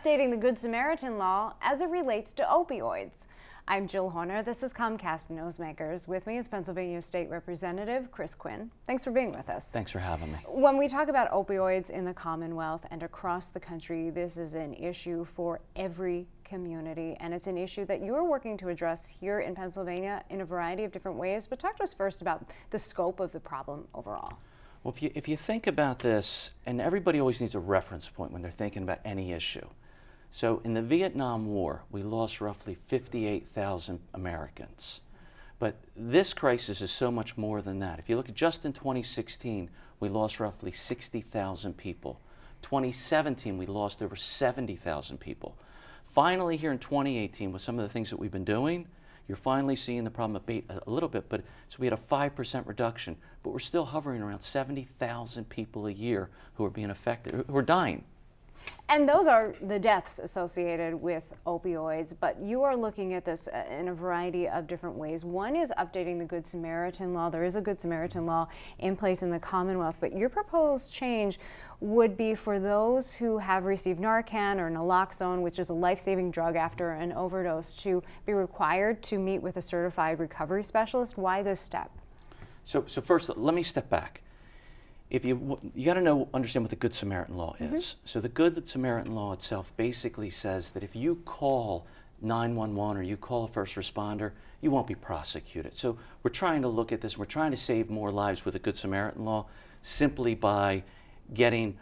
updating the Good Samaritan law as it relates to opioids. I'm Jill Horner. This is Comcast Newsmakers. With me is Pennsylvania State Representative Quinn. Thanks for being with us. Thanks for having me. When we talk about opioids in the Commonwealth and across the country, this is an issue for every community, and it's an issue that you're working to address here in Pennsylvania in a variety of different ways. But talk to us first about the scope of the problem overall. Well, if you think about this, and everybody always needs a reference point when they're thinking about any issue. So in the Vietnam War, we lost roughly 58,000 Americans. But this crisis is so much more than that. If you look at just in 2016, we lost roughly 60,000 people. 2017, we lost over 70,000 people. Finally, here in 2018, with some of the things that we've been doing, you're finally seeing the problem abate a little bit, but so we had a 5% reduction, but we're still hovering around 70,000 people a year who are being affected, who are dying. And those are the deaths associated with opioids, but you are looking at this in a variety of different ways. One is updating the Good Samaritan law. There is a Good Samaritan law in place in the Commonwealth, but your proposed change would be for those who have received Narcan or naloxone, which is a life-saving drug after an overdose, to be required to meet with a certified recovery specialist. Why this step? So first, let me step back. If you got to understand what the Good Samaritan law is. So the Good Samaritan law itself basically says that if you call 911 or you call a first responder, you won't be prosecuted. So we're trying to look at this. We're trying to save more lives with the Good Samaritan law simply by getting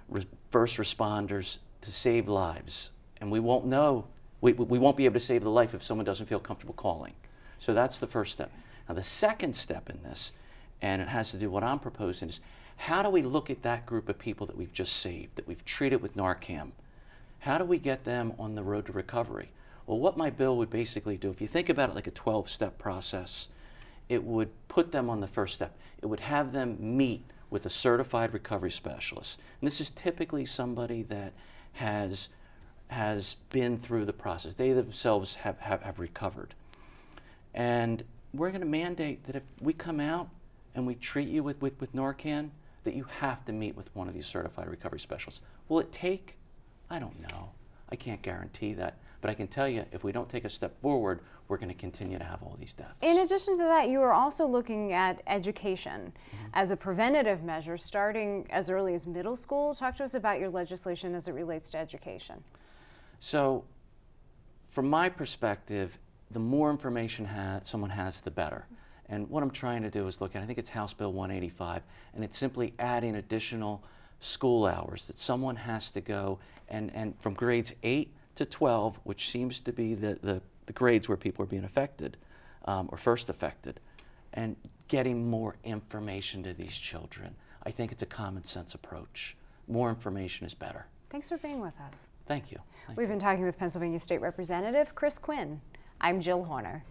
first responders to save lives. And we won't know, we won't be able to save the life if someone doesn't feel comfortable calling. So that's the first step. Now the second step in this, and it has to do what I'm proposing, is how do we look at that group of people that we've just saved, that we've treated with Narcan? How do we get them on the road to recovery? Well, what my bill would basically do, if you think about it like a 12-step process, it would put them on the first step. It would have them meet with a certified recovery specialist. And this is typically somebody that has been through the process. They themselves have recovered. And we're going to mandate that if we come out and we treat you with Narcan, that you have to meet with one of these certified recovery specialists. Will it take? I don't know. I can't guarantee that. But I can tell you, if we don't take a step forward, we're going to continue to have all these deaths. In addition to that, you are also looking at education as a preventative measure, starting as early as middle school. Talk to us about your legislation as it relates to education. So, from my perspective, the more information someone has, the better. And what I'm trying to do is look at, I think it's House Bill 185, and it's simply adding additional school hours that someone has to go and from grades 8 to 12, which seems to be the grades where people are being affected or first affected, and getting more information to these children. I think it's a common sense approach. More information is better. Thanks for being with us. Thank you. We've been talking with Pennsylvania State Representative Quinn. I'm Jill Horner.